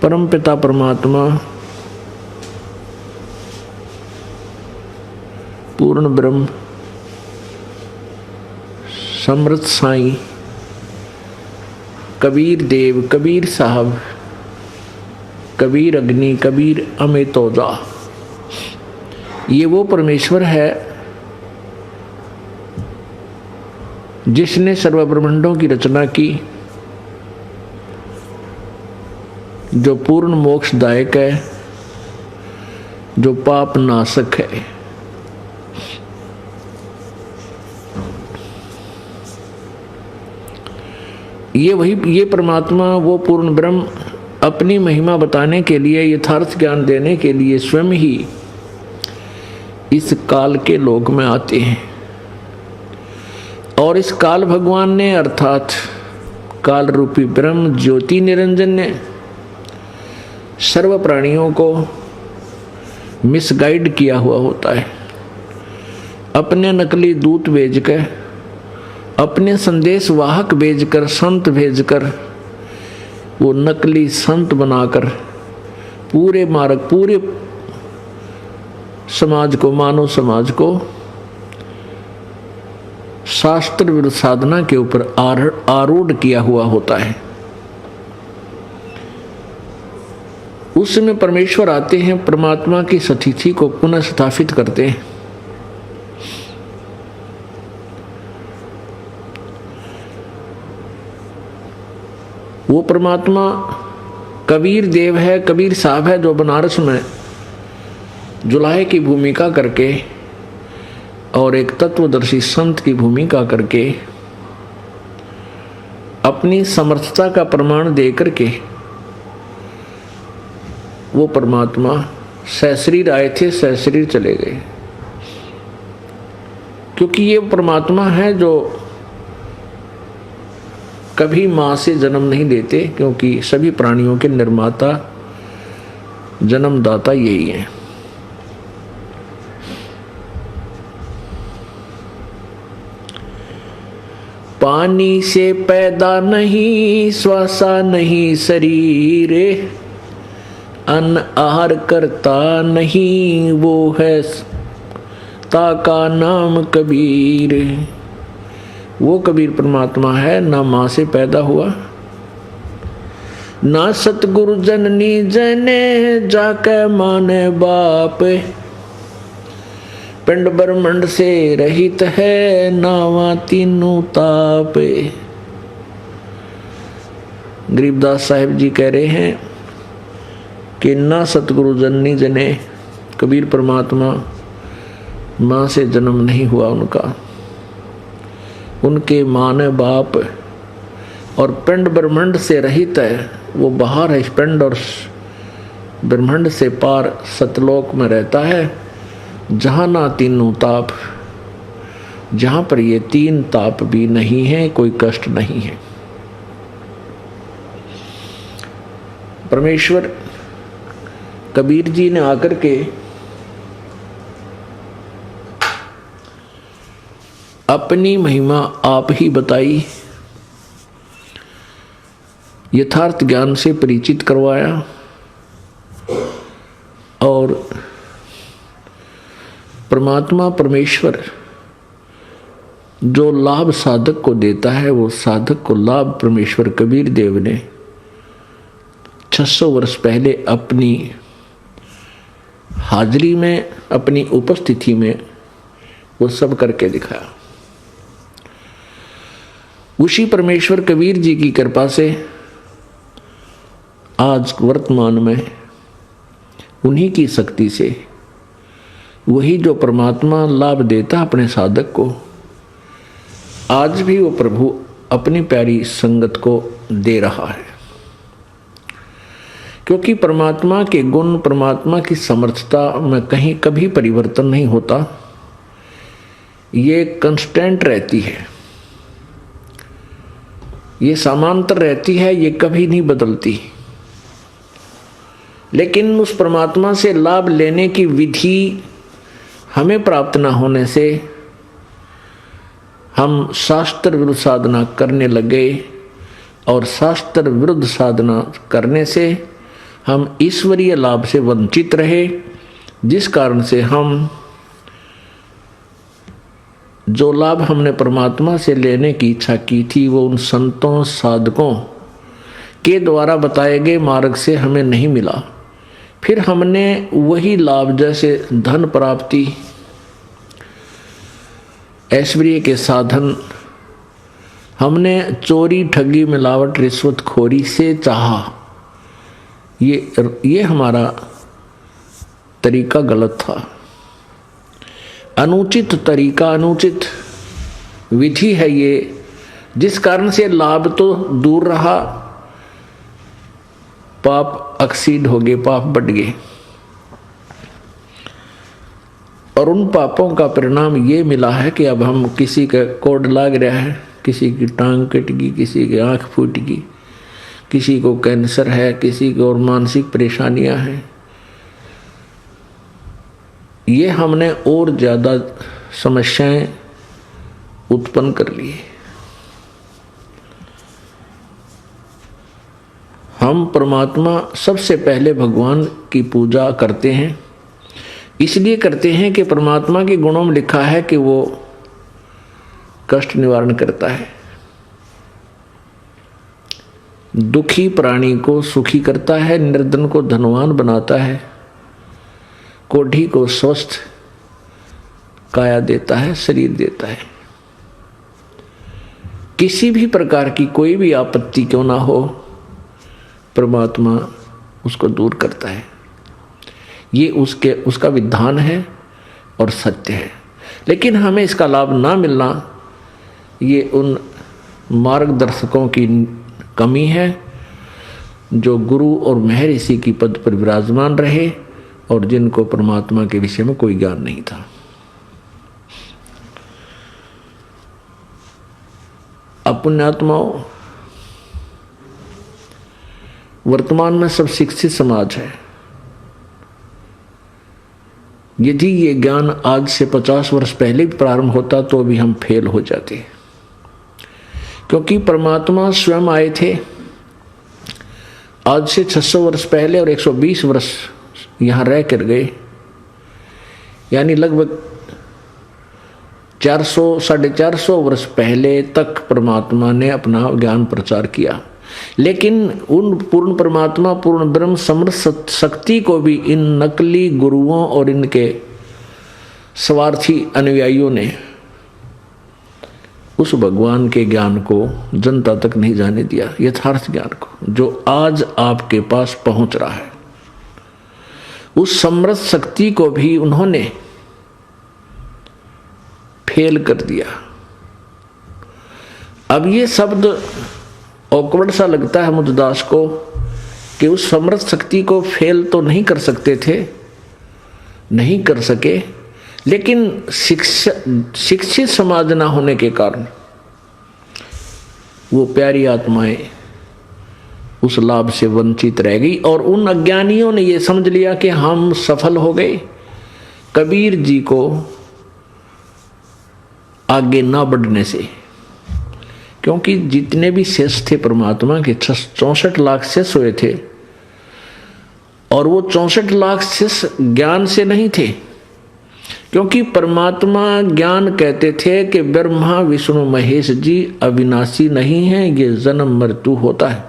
परम पिता परमात्मा पूर्ण ब्रह्म समृत साईं कबीर देव, कबीर साहब, कबीर अग्नि, कबीर अमितौजा, ये वो परमेश्वर है जिसने सर्व ब्रह्मांडों की रचना की, जो पूर्ण मोक्षदायक है, जो पाप नाशक है। ये परमात्मा, वो पूर्ण ब्रह्म अपनी महिमा बताने के लिए, यथार्थ ज्ञान देने के लिए स्वयं ही इस काल के लोक में आते हैं। और इस काल भगवान ने अर्थात काल रूपी ब्रह्म ज्योति निरंजन ने सर्व प्राणियों को मिसगाइड किया हुआ होता है। अपने नकली दूत भेजकर, अपने संदेश वाहक भेजकर, संत भेजकर, वो नकली संत बनाकर पूरे मार्ग, पूरे समाज को, मानव समाज को शास्त्र विरुद्ध साधना के ऊपर आरूढ़ किया हुआ होता है। उस समय परमेश्वर आते हैं, परमात्मा की सतिथि को पुनः स्थापित करते हैं। वो परमात्मा कबीर देव है, कबीर साहब है, जो बनारस में जुलाहे की भूमिका करके और एक तत्वदर्शी संत की भूमिका करके अपनी समर्थता का प्रमाण दे करके वो परमात्मा सशरीर आए थे, सशरीर चले गए। क्योंकि ये परमात्मा है जो कभी माँ से जन्म नहीं लेते, क्योंकि सभी प्राणियों के निर्माता, जन्मदाता यही है। पानी से पैदा नहीं, श्वासा नहीं शरीर, अन्न आहार करता नहीं, वो है ताका नाम कबीर। वो कबीर परमात्मा है, ना माँ से पैदा हुआ, ना सतगुरु जननी जने जाके माने बाप, पिंड ब्रह्मांड से रहित है, नावा तीनों ताप। गरीबदास साहिब जी कह रहे हैं कि ना सतगुरु जननी जने, कबीर परमात्मा माँ से जन्म नहीं हुआ उनका, उनके माँ ने बाप, और पिंड ब्रह्मांड से रहित है, वो बाहर है, पिंड और ब्रह्मांड से पार सतलोक में रहता है, जहाँ ना तीनों ताप, जहाँ पर ये तीन ताप भी नहीं है, कोई कष्ट नहीं है। परमेश्वर कबीर जी ने आकर के अपनी महिमा आप ही बताई, यथार्थ ज्ञान से परिचित करवाया, और परमात्मा परमेश्वर जो लाभ साधक को देता है, वो साधक को लाभ परमेश्वर कबीर देव ने 600 वर्ष पहले अपनी हाजिरी में, अपनी उपस्थिति में वो सब करके दिखाया। उसी परमेश्वर कबीर जी की कृपा से आज वर्तमान में, उन्हीं की शक्ति से, वही जो परमात्मा लाभ देता अपने साधक को, आज भी वो प्रभु अपनी प्यारी संगत को दे रहा है। क्योंकि परमात्मा के गुण, परमात्मा की समर्थता में कहीं कभी परिवर्तन नहीं होता, ये कंस्टेंट रहती है, ये समांतर रहती है, ये कभी नहीं बदलती। लेकिन उस परमात्मा से लाभ लेने की विधि हमें प्राप्त न होने से हम शास्त्र विरुद्ध साधना करने लगे, और शास्त्र विरुद्ध साधना करने से हम ईश्वरीय लाभ से वंचित रहे, जिस कारण से हम जो लाभ हमने परमात्मा से लेने की इच्छा की थी वो उन संतों साधकों के द्वारा बताए गए मार्ग से हमें नहीं मिला। फिर हमने वही लाभ जैसे धन प्राप्ति, ऐश्वर्य के साधन, हमने चोरी, ठगी, मिलावट, रिश्वतखोरी से चाहा। ये हमारा तरीका गलत था। अनुचित तरीका, अनुचित विधि है ये, जिस कारण से लाभ तो दूर रहा, पाप एक्सीड हो गए, पाप बढ़ गए। और उन पापों का परिणाम ये मिला है कि अब हम किसी का कोड लाग रहा है, किसी की टांग कट गई, किसी की आंख फूट गई, किसी को कैंसर है, किसी को और मानसिक परेशानियां हैं। ये हमने और ज़्यादा समस्याएं उत्पन्न कर ली। हम परमात्मा सबसे पहले भगवान की पूजा करते हैं, इसलिए करते हैं कि परमात्मा के गुणों में लिखा है कि वो कष्ट निवारण करता है, दुखी प्राणी को सुखी करता है, निर्धन को धनवान बनाता है, कोढ़ी को स्वस्थ काया देता है, शरीर देता है। किसी भी प्रकार की कोई भी आपत्ति क्यों ना हो, परमात्मा उसको दूर करता है। ये उसका विधान है और सत्य है। लेकिन हमें इसका लाभ ना मिलना, ये उन मार्गदर्शकों की कमी है जो गुरु और महर्षि की पद पर विराजमान रहे और जिनको परमात्मा के विषय में कोई ज्ञान नहीं था। पुण्यात्माओं, वर्तमान में सब शिक्षित समाज है। यदि ये ज्ञान आज से 50 वर्ष पहले भी प्रारंभ होता तो भी हम फेल हो जाते, क्योंकि परमात्मा स्वयं आए थे आज से 600 वर्ष पहले और 120 वर्ष यहाँ रह कर गए, यानी लगभग 400-450 वर्ष पहले तक परमात्मा ने अपना ज्ञान प्रचार किया। लेकिन उन पूर्ण परमात्मा, पूर्ण ब्रह्म समर्थ शक्ति को भी इन नकली गुरुओं और इनके स्वार्थी अनुयायियों ने उस भगवान के ज्ञान को जनता तक नहीं जाने दिया, यथार्थ ज्ञान को जो आज आपके पास पहुंच रहा है। उस समर्थ शक्ति को भी उन्होंने फेल कर दिया। अब ये शब्द ऑकवर्ड सा लगता है मुझदास को कि उस समर्थ शक्ति को फेल तो नहीं कर सकते थे, नहीं कर सके, लेकिन शिक्षित समाज ना होने के कारण वो प्यारी आत्माएं उस लाभ से वंचित रह गई और उन अज्ञानियों ने ये समझ लिया कि हम सफल हो गए कबीर जी को आगे ना बढ़ने से। क्योंकि जितने भी शेष थे परमात्मा के 64 लाख शेष हुए थे, और वो 64 लाख शेष ज्ञान से नहीं थे, क्योंकि परमात्मा ज्ञान कहते थे कि ब्रह्मा विष्णु महेश जी अविनाशी नहीं है, ये जन्म मृत्यु होता है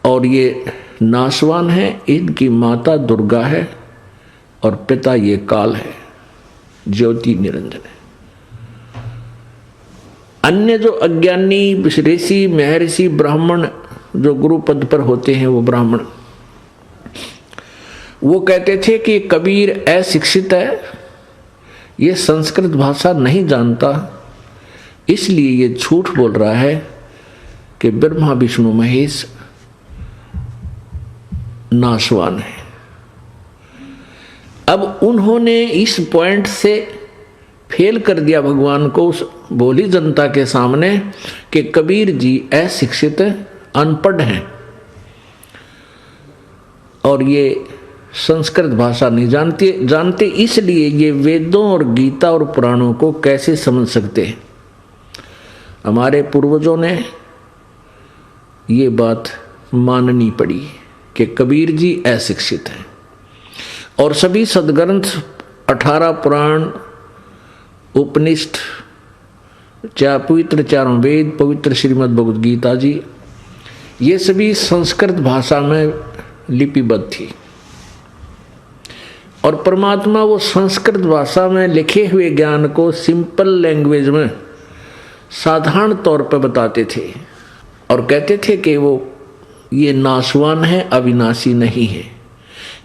और ये नाशवान है। इनकी माता दुर्गा है और पिता ये काल है, ज्योति निरंजन है। अन्य जो अज्ञानी ऋषि महर्षि ब्राह्मण जो गुरु पद पर होते हैं, वो ब्राह्मण वो कहते थे कि कबीर अशिक्षित है, ये संस्कृत भाषा नहीं जानता, इसलिए ये झूठ बोल रहा है कि ब्रह्मा विष्णु महेश नाशवान है। अब उन्होंने इस पॉइंट से फेल कर दिया भगवान को उस भोली जनता के सामने कि कबीर जी अशिक्षित अनपढ़ हैं और ये संस्कृत भाषा नहीं जानते, इसलिए ये वेदों और गीता और पुराणों को कैसे समझ सकते हैं। हमारे पूर्वजों ने ये बात माननी पड़ी कि कबीर जी अशिक्षित हैं। और सभी सदग्रंथ 18 पुराण, उपनिषद, पवित्र चारों वेद, पवित्र श्रीमद् भगवद गीता जी, ये सभी संस्कृत भाषा में लिपिबद्ध थी। और परमात्मा वो संस्कृत भाषा में लिखे हुए ज्ञान को सिंपल लैंग्वेज में साधारण तौर पर बताते थे और कहते थे कि वो ये नाशवान है, अविनाशी नहीं है,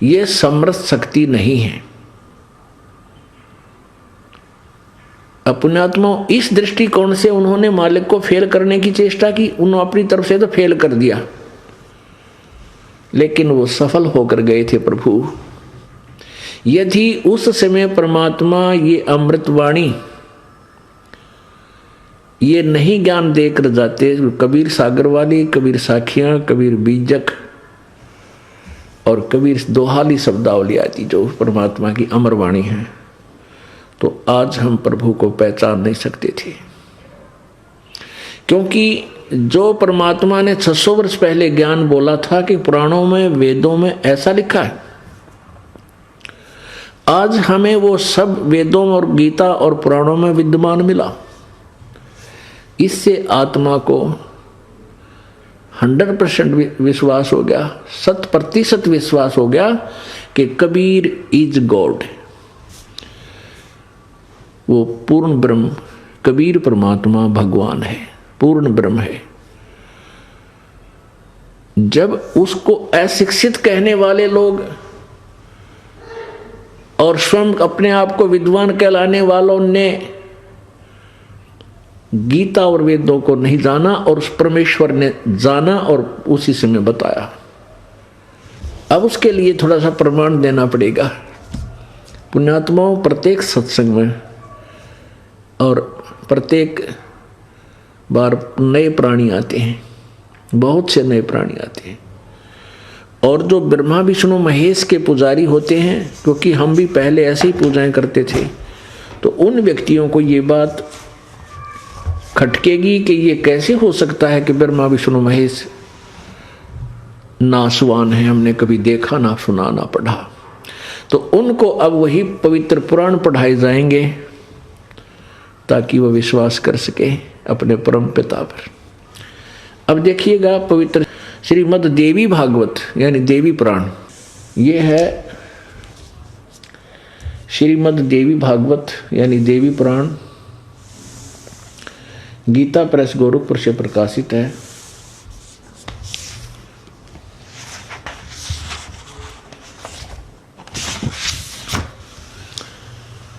ये समर्थ शक्ति नहीं है। पुण्यात्मा इस दृष्टिकोण से उन्होंने मालिक को फेल करने की चेष्टा की। उन्होंने अपनी तरफ से तो फेल कर दिया, लेकिन वो सफल होकर गए थे प्रभु। यदि उस समय परमात्मा ये अमृतवाणी ये नहीं ज्ञान देकर जाते, कबीर सागर वाली, कबीर साखियां, कबीर बीजक और कबीर दोहाली शब्दावली आदि जो परमात्मा की अमर वाणी है, तो आज हम प्रभु को पहचान नहीं सकते थे। क्योंकि जो परमात्मा ने 600 वर्ष पहले ज्ञान बोला था कि पुराणों में, वेदों में ऐसा लिखा है, आज हमें वो सब वेदों और गीता और पुराणों में विद्यमान मिला। इससे आत्मा को 100% विश्वास हो गया, 100% विश्वास हो गया कि कबीर इज गॉड, वो पूर्ण ब्रह्म, कबीर परमात्मा भगवान है, पूर्ण ब्रह्म है। जब उसको अशिक्षित कहने वाले लोग और स्वयं अपने आप को विद्वान कहलाने वालों ने गीता और वेदों को नहीं जाना और उस परमेश्वर ने जाना और उसी समय बताया, अब उसके लिए थोड़ा सा प्रमाण देना पड़ेगा। पुण्यात्माओं, प्रत्येक सत्संग में और प्रत्येक बार नए प्राणी आते हैं, बहुत से नए प्राणी आते हैं। और जो ब्रह्मा विष्णु महेश के पुजारी होते हैं, क्योंकि हम भी पहले ऐसे ही पूजाएं करते थे, तो उन व्यक्तियों को ये बात खटकेगी कि ये कैसे हो सकता है कि ब्रह्मा विष्णु महेश नाशवान है, हमने कभी देखा ना सुना ना पढ़ा। तो उनको अब वही पवित्र पुराण पढ़ाए जाएंगे ताकि वह विश्वास कर सके अपने परम पिता पर। अब देखिएगा पवित्र श्रीमद् देवी भागवत यानी देवी पुराण, ये है श्रीमद् देवी भागवत यानी देवी पुराण, गीता प्रेस गोरखपुर से प्रकाशित है।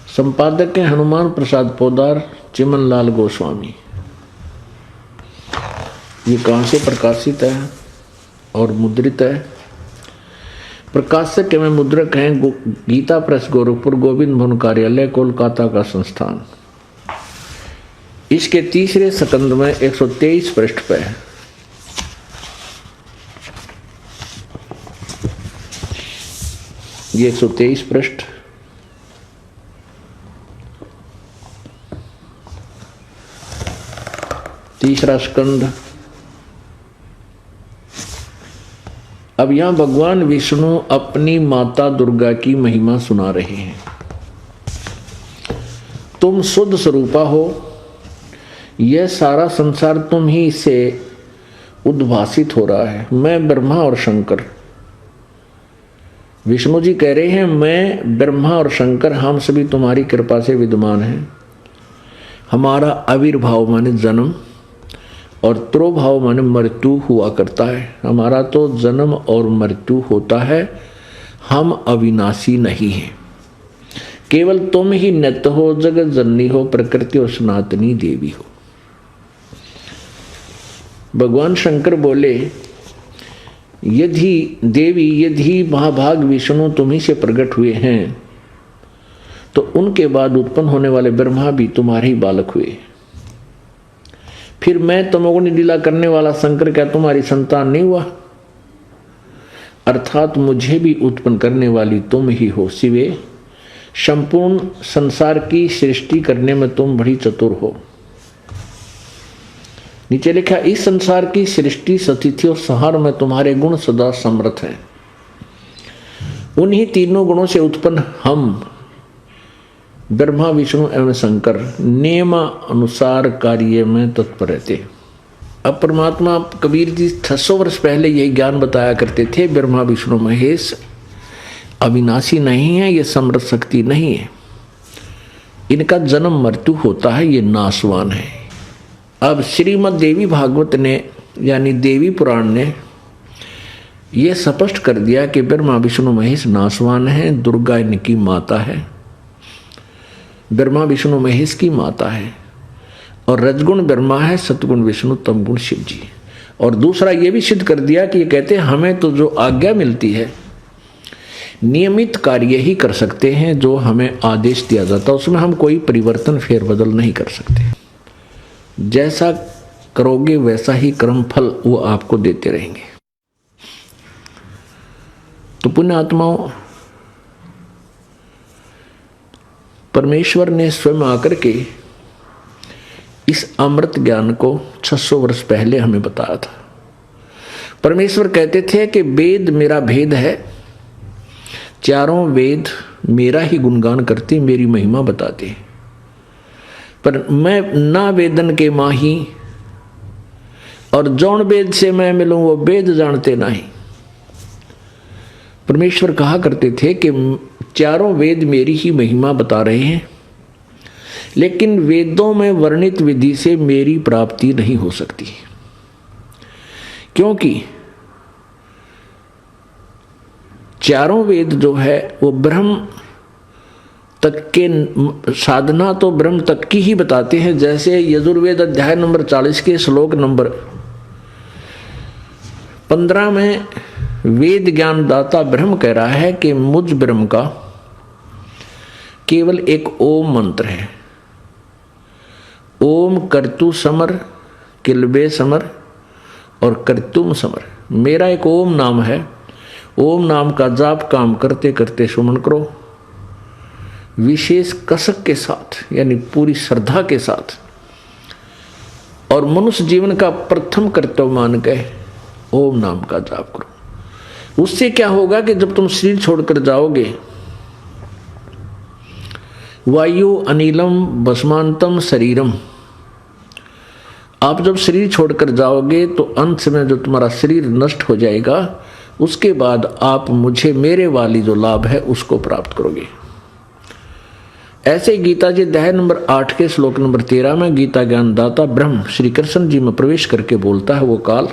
संपादक हैं हनुमान प्रसाद पोदार, चिमन लाल गोस्वामी। ये कहाँ से प्रकाशित है और मुद्रित है? प्रकाशक एवं मुद्रक हैं गीता प्रेस गोरखपुर, गोविंद भवन कार्यालय, कोलकाता का संस्थान। इसके तीसरे स्कंद में 123 पृष्ठ पे है। ये 123 पृष्ठ तीसरा स्कंद। अब यहां भगवान विष्णु अपनी माता दुर्गा की महिमा सुना रहे हैं। तुम शुद्ध स्वरूपा हो, यह सारा संसार तुम ही से उद्भासित हो रहा है। मैं ब्रह्मा और शंकर, विष्णु जी कह रहे हैं, मैं ब्रह्मा और शंकर हम सभी तुम्हारी कृपा से विद्यमान हैं। हमारा आविर्भाव माने जन्म और त्रोभाव माने मृत्यु हुआ करता है। हमारा तो जन्म और मृत्यु होता है, हम अविनाशी नहीं हैं। केवल तुम ही नित्य हो, जगत जननी हो, प्रकृति और सनातनी देवी हो। भगवान शंकर बोले, यदि देवी, यदि महाभाग विष्णु तुम्ही से प्रकट हुए हैं, तो उनके बाद उत्पन्न होने वाले ब्रह्मा भी तुम्हारे ही बालक हुए। फिर मैं तमोगुणी लीला करने वाला शंकर क्या तुम्हारी संतान नहीं हुआ? अर्थात मुझे भी उत्पन्न करने वाली तुम ही हो शिवे। संपूर्ण संसार की सृष्टि करने में तुम बड़ी चतुर हो। नीचे लिखा, इस संसार की सृष्टि, स्थिति और संहार में तुम्हारे गुण सदा समर्थ हैं। उन्हीं तीनों गुणों से उत्पन्न हम ब्रह्मा विष्णु एवं शंकर नियमानुसार कार्य में तत्पर रहते। अब परमात्मा कबीर जी 600 वर्ष पहले यही ज्ञान बताया करते थे, ब्रह्मा विष्णु महेश अविनाशी नहीं है, ये समर्थ शक्ति नहीं है, इनका जन्म मृत्यु होता है, ये नाशवान है। अब श्रीमद् देवी भागवत ने यानी देवी पुराण ने ये स्पष्ट कर दिया कि ब्रह्मा विष्णु महेश नाशवान है, दुर्गा इनकी माता है, ब्रह्मा विष्णु महेश की माता है, और रजगुण ब्रह्मा है, सतगुण विष्णु, तमगुण शिव जी। और दूसरा ये भी सिद्ध कर दिया कि ये कहते हैं हमें तो जो आज्ञा मिलती है नियमित कार्य ही कर सकते हैं, जो हमें आदेश दिया जाता है उसमें हम कोई परिवर्तन फेरबदल नहीं कर सकते। जैसा करोगे वैसा ही कर्म फल वो आपको देते रहेंगे। तो पुण्य आत्माओं, परमेश्वर ने स्वयं आकर के इस अमृत ज्ञान को 600 वर्ष पहले हमें बताया था। परमेश्वर कहते थे कि वेद मेरा भेद है, चारों वेद मेरा ही गुणगान करते, मेरी महिमा बताते, पर मैं ना वेदन के माही, और जौन वेद से मैं मिलूं वो वेद जानते नहीं। परमेश्वर कहा करते थे कि चारों वेद मेरी ही महिमा बता रहे हैं, लेकिन वेदों में वर्णित विधि से मेरी प्राप्ति नहीं हो सकती, क्योंकि चारों वेद जो है वो ब्रह्म तक के साधना तो ब्रह्म तक की ही बताते हैं। जैसे यजुर्वेद अध्याय नंबर 40 के श्लोक नंबर 15 में वेद ज्ञान दाता ब्रह्म कह रहा है कि मुझ ब्रह्म का केवल एक ओम मंत्र है। ओम कर्तु समर, किलबे समर और कर्तुम समर, मेरा एक ओम नाम है। ओम नाम का जाप काम करते करते सुमन करो, विशेष कसक के साथ यानी पूरी श्रद्धा के साथ, और मनुष्य जीवन का प्रथम कर्तव्य मान के ओम नाम का जाप करो। उससे क्या होगा कि जब तुम शरीर छोड़कर जाओगे, वायु अनिलम भस्मांतम शरीरम, आप जब शरीर छोड़कर जाओगे तो अंत में जो तुम्हारा शरीर नष्ट हो जाएगा, उसके बाद आप मुझे मेरे वाली जो लाभ है उसको प्राप्त करोगे। ऐसे गीता जी अध्याय नंबर 8 के श्लोक नंबर 13 में गीता ज्ञान दाता ब्रह्म श्री कृष्ण जी में प्रवेश करके बोलता है वो काल,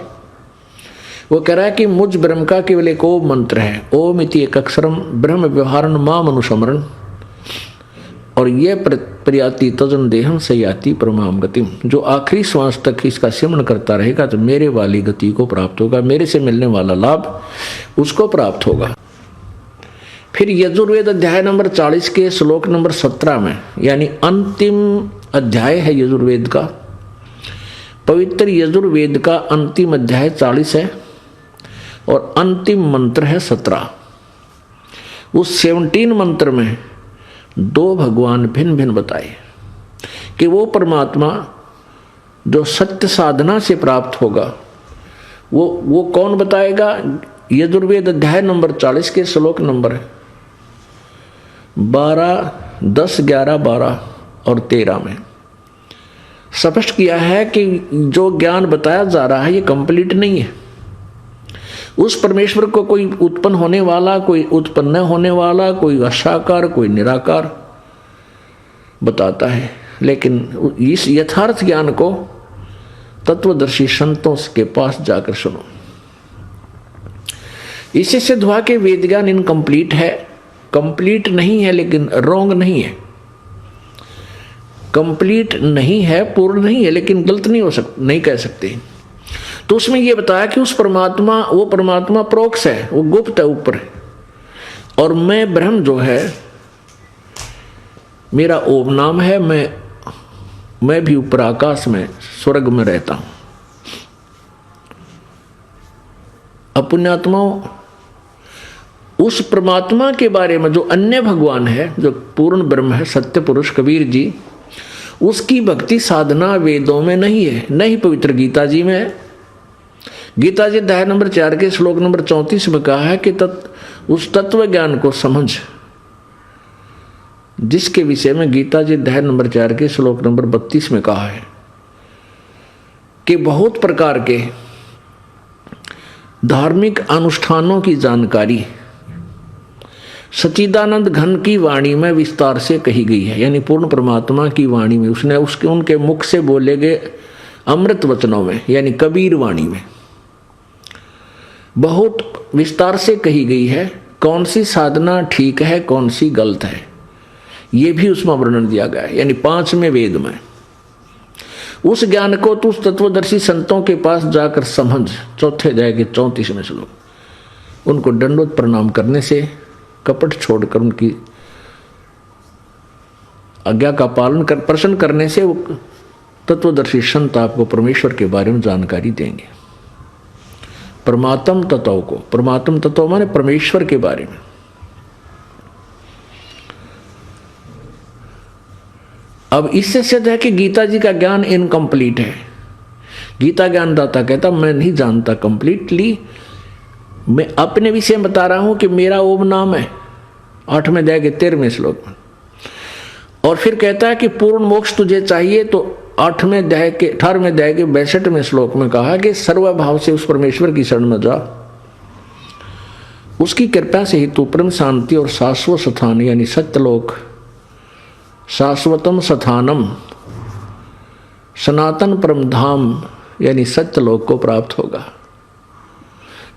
वो कह रहा है कि मुझ ब्रह्म का केवल एक ओम मंत्र है, ओम इति एक अक्षरम ब्रह्म व्यवहारण माम अनुसमरण, और ये प्रयाति तजन देहम से याति परमाम गतिम, जो आखिरी श्वास तक इसका सिमरण करता रहेगा तो मेरे वाली गति को प्राप्त होगा, मेरे से मिलने वाला लाभ उसको प्राप्त होगा। फिर यजुर्वेद अध्याय नंबर 40 के श्लोक नंबर 17 में, यानी अंतिम अध्याय है यजुर्वेद का, पवित्र यजुर्वेद का अंतिम अध्याय 40 है और अंतिम मंत्र है 17। उस 17 मंत्र में दो भगवान भिन्न भिन्न बताए कि वो परमात्मा जो सत्य साधना से प्राप्त होगा वो कौन बताएगा। यजुर्वेद अध्याय नंबर 40 के श्लोक नंबर 12, 10, 11, 12 और 13 में स्पष्ट किया है कि जो ज्ञान बताया जा रहा है ये कंप्लीट नहीं है। उस परमेश्वर को कोई उत्पन्न होने वाला, कोई उत्पन्न होने वाला, कोई असाकार, कोई निराकार बताता है, लेकिन इस यथार्थ ज्ञान को तत्वदर्शी संतों के पास जाकर सुनो। इससे सिद्ध हुआ कि वेद ज्ञान इनकम्प्लीट है, कंप्लीट नहीं है लेकिन रॉन्ग नहीं है, कंप्लीट नहीं है, पूर्ण नहीं है लेकिन गलत नहीं हो सकता, नहीं कह सकते। तो उसमें यह बताया कि उस परमात्मा, वो परमात्मा प्रोक्ष है, वो गुप्त है ऊपर, और मैं ब्रह्म जो है मेरा ओम नाम है, मैं भी ऊपर आकाश में स्वर्ग में रहता हूं। अब पुण्यात्माओं, उस परमात्मा के बारे में जो अन्य भगवान है, जो पूर्ण ब्रह्म है, सत्य पुरुष कबीर जी, उसकी भक्ति साधना वेदों में नहीं है, नहीं पवित्र गीता जी में है। गीता जी अध्याय नंबर 4 के श्लोक नंबर 34 में कहा है कि उस तत्व ज्ञान को समझ, जिसके विषय में गीता जी अध्याय नंबर 4 के श्लोक नंबर 32 में कहा है कि बहुत प्रकार के धार्मिक अनुष्ठानों की जानकारी सच्चिदानंद घन की वाणी में विस्तार से कही गई है, यानी पूर्ण परमात्मा की वाणी में, उसने उनके मुख से बोले गए अमृत वचनों में, यानी कबीर वाणी में बहुत विस्तार से कही गई है। कौन सी साधना ठीक है, कौन सी गलत है, ये भी उसमें वर्णन दिया गया है, यानी 5वें वेद में। उस ज्ञान को तो उस तत्वदर्शी संतों के पास जाकर समझ, चौथे अध्याय के 34वें श्लोक। उनको दंडवत प्रणाम करने से, कपट छोड़कर उनकी आज्ञा का पालन कर प्रसन्न करने से वो तत्वदर्शी संत आपको परमेश्वर के बारे में जानकारी देंगे। परमात्म तत्व को, परमात्म तत्व माने परमेश्वर के बारे में। अब इससे सिद्ध है कि गीता जी का ज्ञान इनकम्प्लीट है। गीता ज्ञानदाता कहता मैं नहीं जानता कंप्लीटली, मैं अपने विषय में बता रहा हूं कि मेरा ओम नाम है, 8वें अध्याय के 13वें श्लोक में। और फिर कहता है कि पूर्ण मोक्ष तुझे चाहिए, तो 8वें अध्याय के 18वें अध्याय के 62वें श्लोक में कहा कि सर्वभाव से उस परमेश्वर की शरण में जा, उसकी कृपा से ही तू परम शांति और शाश्वत स्थान यानी सत्यलोक, शाश्वतम स्थानम, सनातन परम धाम यानी सत्यलोक को प्राप्त होगा।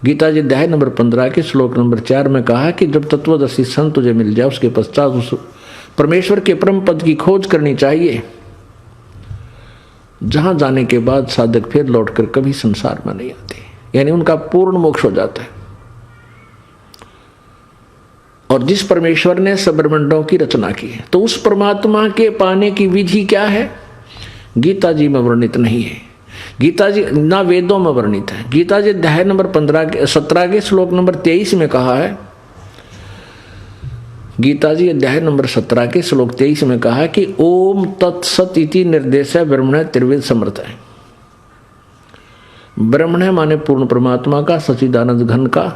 गीता जी अध्याय नंबर 15 के श्लोक नंबर 4 में कहा कि जब तत्वदर्शी संत तुझे मिल जाए, उसके पश्चात उस परमेश्वर के परम पद की खोज करनी चाहिए, जहां जाने के बाद साधक फिर लौटकर कभी संसार में नहीं आते, यानी उनका पूर्ण मोक्ष हो जाता है। और जिस परमेश्वर ने सब ब्रह्मांडों की रचना की है, तो उस परमात्मा के पाने की विधि क्या है, गीता जी में वर्णित नहीं है। गीता जी ना वेदों में वर्णित है। गीता जी अध्याय नंबर 17 के श्लोक नंबर 23 में कहा है, गीता जी अध्याय नंबर 17 के श्लोक 23 में कहा है कि ओम तत्सत इति निर्देश है ब्रह्मण त्रिवेद समर्थ है। ब्रह्मण माने पूर्ण परमात्मा का, सच्चिदानंद घन का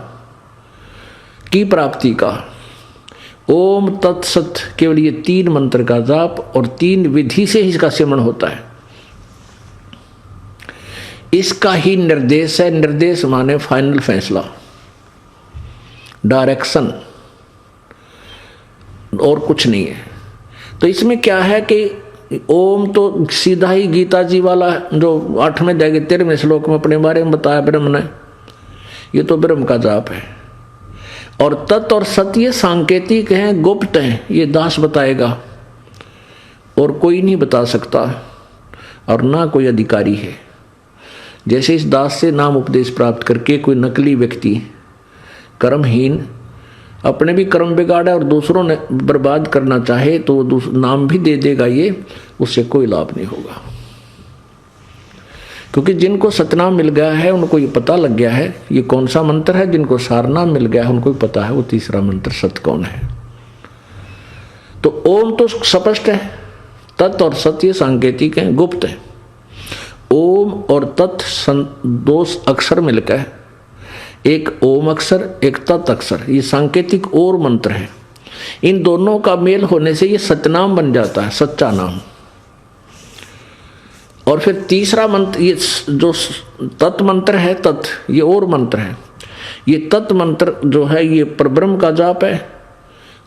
की प्राप्ति का। ओम तत्सत केवल ये 3 मंत्र का जाप और 3 विधि से ही इसका सिमरण होता है। इसका ही निर्देश है। निर्देश माने फाइनल फैसला, डायरेक्शन, और कुछ नहीं है। तो इसमें क्या है कि ओम तो सीधा ही गीता जी वाला जो 8वें अध्याय के 13वें श्लोक में अपने बारे में बताया ब्रह्म ने, ये तो ब्रह्म का जाप है। और तत् और सत्य सांकेतिक हैं, गुप्त हैं, ये दास बताएगा और कोई नहीं बता सकता, और ना कोई अधिकारी है। जैसे इस दास से नाम उपदेश प्राप्त करके कोई नकली व्यक्ति कर्महीन अपने भी कर्म बिगाड़ा और दूसरों ने बर्बाद करना चाहे तो वो नाम भी दे देगा, ये उससे कोई लाभ नहीं होगा। क्योंकि जिनको सतनाम मिल गया है उनको ये पता लग गया है ये कौन सा मंत्र है, जिनको सारनाम मिल गया है उनको भी पता है वो तीसरा मंत्र सत कौन है। तो ओम तो स्पष्ट है, तत् और सत्य सांकेतिक है, गुप्त है। ओम और तत् 2 अक्षर मिलकर, एक ओम अक्षर एक तत् अक्षर, ये सांकेतिक और मंत्र है। इन दोनों का मेल होने से ये सतनाम बन जाता है, सच्चा नाम। और फिर तीसरा मंत्र, ये जो तत् मंत्र है, तत् ये और मंत्र है। ये तत् मंत्र जो है ये परब्रह्म का जाप है,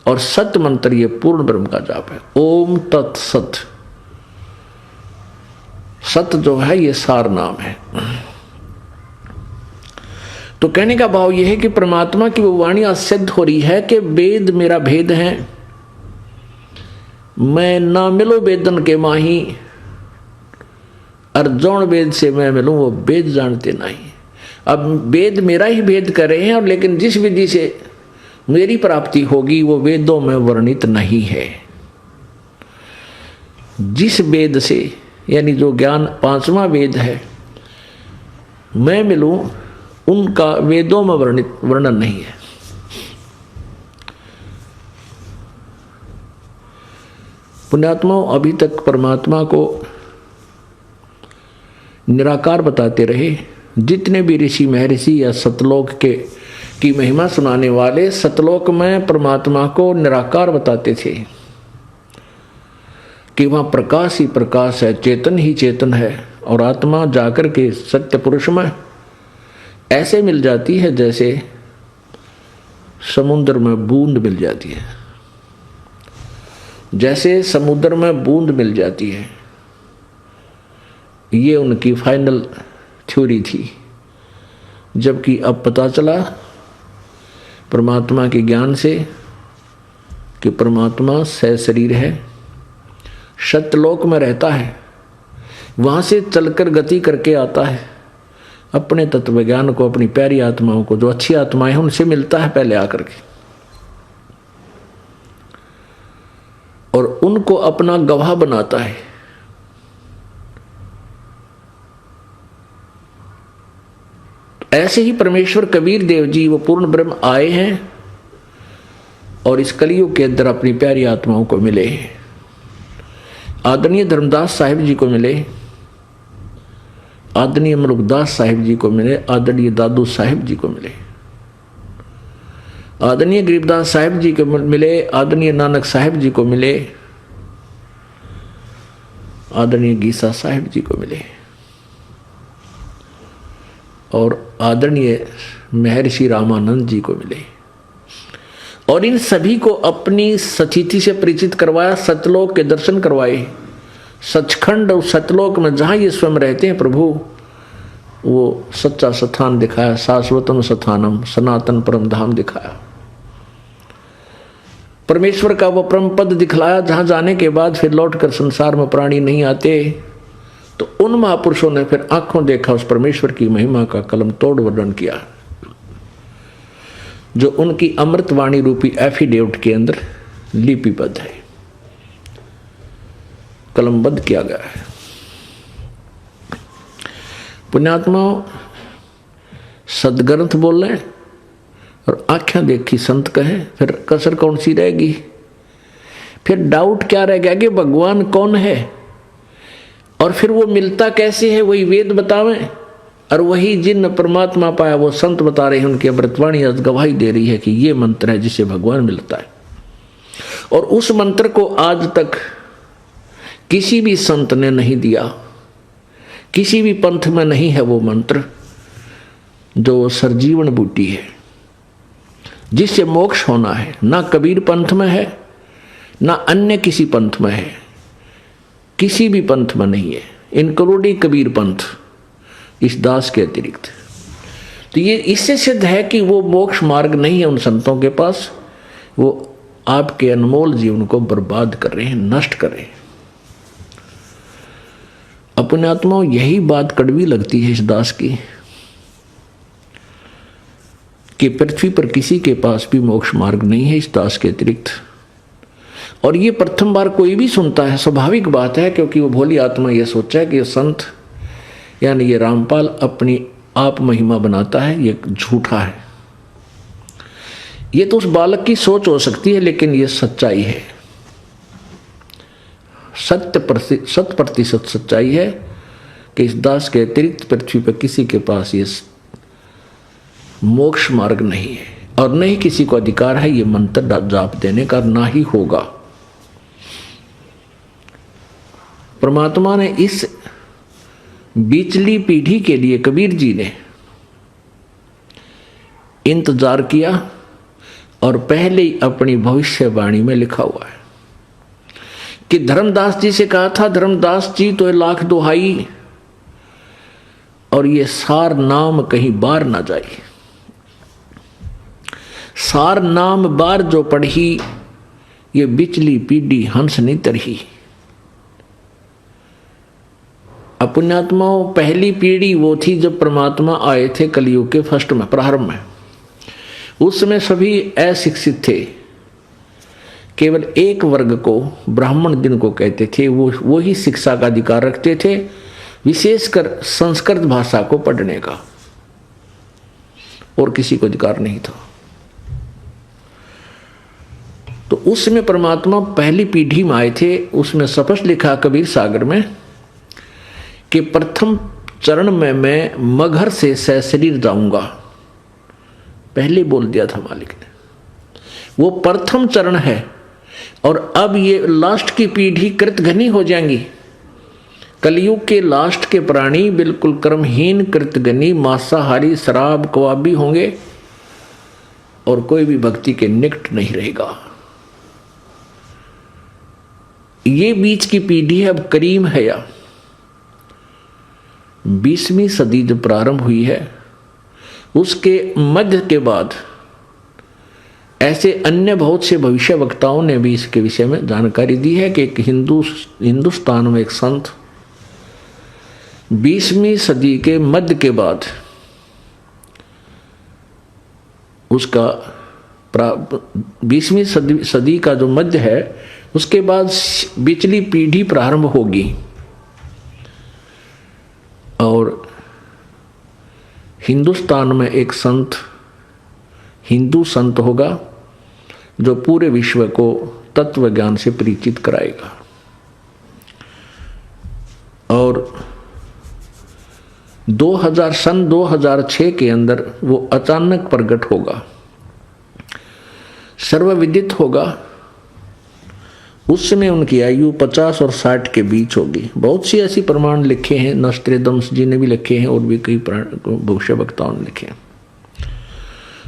और सत्य मंत्र ये पूर्ण ब्रह्म का जाप है। ओम तत् सत, सत जो है ये सार नाम है। तो कहने का भाव यह है कि परमात्मा की वो वाणी आज सिद्ध हो रही है कि वेद मेरा भेद है, मैं ना मिलो वेदन के माही, अर्जौन वेद से मैं मिलूं वो वेद जानते नहीं। अब वेद मेरा ही भेद कर रहे हैं, और लेकिन जिस विधि से मेरी प्राप्ति होगी वो वेदों में वर्णित नहीं है। जिस वेद से, यानी जो ज्ञान 5वां वेद है, मैं मिलूं उनका वेदों में वर्णन नहीं है। पुण्यात्माओं, अभी तक परमात्मा को निराकार बताते रहे। जितने भी ऋषि महर्षि या सतलोक की महिमा सुनाने वाले सतलोक में परमात्मा को निराकार बताते थे कि वहाँ प्रकाश ही प्रकाश है, चेतन ही चेतन है, और आत्मा जाकर के सत्य पुरुष में ऐसे मिल जाती है जैसे समुद्र में बूंद मिल जाती है, जैसे समुद्र में बूंद मिल जाती है। ये उनकी फाइनल थ्योरी थी। जबकि अब पता चला परमात्मा के ज्ञान से कि परमात्मा सशरीर है, सत्यलोक में रहता है, वहाँ से चलकर गति करके आता है, अपने तत्व ज्ञान को, अपनी प्यारी आत्माओं को, जो अच्छी आत्माएं हैं, उनसे मिलता है पहले आकर के, और उनको अपना गवाह बनाता है। ऐसे ही परमेश्वर कबीर देव जी वो पूर्ण ब्रह्म आए हैं और इस कलयुग के अंदर अपनी प्यारी आत्माओं को मिले। आदरणीय धर्मदास साहिब जी को मिले, आदरणीय मलुकदास साहिब जी को मिले, आदरणीय दादू साहिब जी को मिले, आदरणीय गरीबदास साहिब जी को मिले, आदरणीय नानक साहिब जी को मिले, आदरणीय गीसा साहिब जी को मिले, और आदरणीय महर्षि रामानंद जी को मिले। और इन सभी को अपनी सतीथि से परिचित करवाया, सतलोक के दर्शन करवाए। सचखंड और सतलोक में जहाँ ये स्वयं रहते हैं प्रभु, वो सच्चा स्थान दिखाया, शाश्वतम स्थानम, सनातन परम धाम दिखाया। परमेश्वर का वो परम पद दिखलाया जहाँ जाने के बाद फिर लौटकर संसार में प्राणी नहीं आते। तो उन महापुरुषों ने फिर आंखों देखा उस परमेश्वर की महिमा का कलम तोड़ वर्णन किया, जो उनकी अमृतवाणी रूपी एफिडेविट के अंदर लिपिबद्ध है, कलमबद्ध किया गया है। पुण्यात्मा सदग्रंथ बोले और आंखें देखी संत कहे, फिर कसर कौन सी रहेगी? फिर डाउट क्या रह गया कि भगवान कौन है, और फिर वो मिलता कैसे है? वही वेद बतावें, और वही जिन परमात्मा पाया वो संत बता रहे हैं, उनकी अमृतवाणी आज गवाही दे रही है कि ये मंत्र है जिससे भगवान मिलता है। और उस मंत्र को आज तक किसी भी संत ने नहीं दिया, किसी भी पंथ में नहीं है वो मंत्र, जो सरजीवन बूटी है जिससे मोक्ष होना है। ना कबीर पंथ में है, ना अन्य किसी पंथ में है, किसी भी पंथ में नहीं है, इंक्लूडिंग कबीर पंथ, इस दास के अतिरिक्त। तो ये इससे सिद्ध है कि वो मोक्ष मार्ग नहीं है उन संतों के पास, वो आपके अनमोल जीवन को बर्बाद कर रहे हैं, नष्ट कर रहे हैं। अपने आत्माओं, यही बात कड़वी लगती है इस दास की कि पृथ्वी पर किसी के पास भी मोक्ष मार्ग नहीं है इस दास के अतिरिक्त। और ये प्रथम बार कोई भी सुनता है, स्वाभाविक बात है, क्योंकि वो भोली आत्मा ये सोचा है कि ये संत यानी ये रामपाल अपनी आप महिमा बनाता है, ये झूठा है। ये तो उस बालक की सोच हो सकती है, लेकिन ये सच्चाई है, 100% सच्चाई है कि इस दास के अतिरिक्त पृथ्वी पर किसी के पास ये मोक्ष मार्ग नहीं है, और न ही किसी को अधिकार है ये मंत्र जाप देने का, ना ही होगा। परमात्मा ने इस बीचली पीढ़ी के लिए कबीर जी ने इंतजार किया, और पहले ही अपनी भविष्यवाणी में लिखा हुआ है कि धर्मदास जी से कहा था, धर्मदास जी तो लाख दुहाई, और ये सार नाम कहीं बार ना जाए। सार नाम बार जो पढ़ी, ये बिचली पीढ़ी हंस नहीं तरही। पुण्यात्माओं, पहली पीढ़ी वो थी जब परमात्मा आए थे कलयुग के फर्स्ट में, प्रारंभ में। उस समय सभी अशिक्षित थे, केवल एक वर्ग को, ब्राह्मण जिनको कहते थे, वो ही शिक्षा का अधिकार रखते थे, विशेषकर संस्कृत भाषा को पढ़ने का, और किसी को अधिकार नहीं था। तो उसमें परमात्मा पहली पीढ़ी में आए थे। उसमें स्पष्ट लिखा कबीर सागर में कि प्रथम चरण में मैं मगर से सशरीर जाऊंगा, पहले बोल दिया था मालिक ने। वो प्रथम चरण है और अब ये लास्ट की पीढ़ी कृतघ्नी हो जाएंगी। कलयुग के लास्ट के प्राणी बिल्कुल कर्महीन, कृतघ्नी, मांसाहारी, शराब कवाबी होंगे और कोई भी भक्ति के निकट नहीं रहेगा। ये बीच की पीढ़ी अब करीम है या 20वीं सदी जब प्रारंभ हुई है, उसके मध्य के बाद ऐसे अन्य बहुत से भविष्य वक्ताओं ने भी इसके विषय में जानकारी दी है कि एक हिंदुस्तान में एक संत 20वीं सदी के मध्य के बाद उसका 20वीं सदी का जो मध्य है उसके बाद बिचली पीढ़ी प्रारंभ होगी और हिंदुस्तान में एक संत, हिंदू संत होगा जो पूरे विश्व को तत्व ज्ञान से परिचित कराएगा। और 2000 2006 के अंदर वो अचानक प्रकट होगा, सर्वविदित होगा। उस समय उनकी आयु 50 और 60 के बीच होगी। बहुत सी ऐसी प्रमाण लिखे हैं, नोस्ट्रेडमस जी ने भी लिखे हैं और भी कई भविष्य वक्ताओं ने लिखे हैं।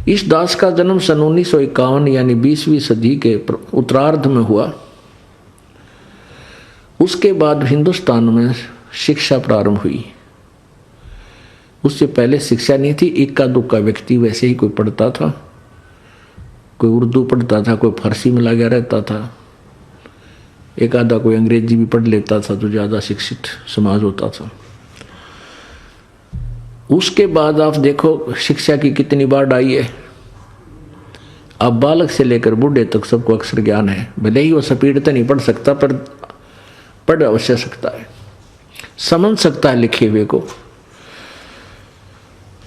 इस दास का जन्म सन 1951 यानी 20वीं सदी के उत्तरार्ध में हुआ। उसके बाद हिंदुस्तान में शिक्षा प्रारंभ हुई। उससे पहले शिक्षा नहीं थी, इक्का दुक्का व्यक्ति वैसे ही कोई पढ़ता था, कोई उर्दू पढ़ता था, कोई फारसी में लगा रहता था, एक आधा कोई अंग्रेजी भी पढ़ लेता था, तो ज़्यादा शिक्षित समाज होता था। उसके बाद आप देखो शिक्षा की कितनी बाढ़ आई है। अब बालक से लेकर बूढ़े तक सबको अक्षर ज्ञान है। भले ही वो स्पीड तो नहीं पढ़ सकता पर पढ़ अवश्य सकता है, समझ सकता है लिखे हुए को।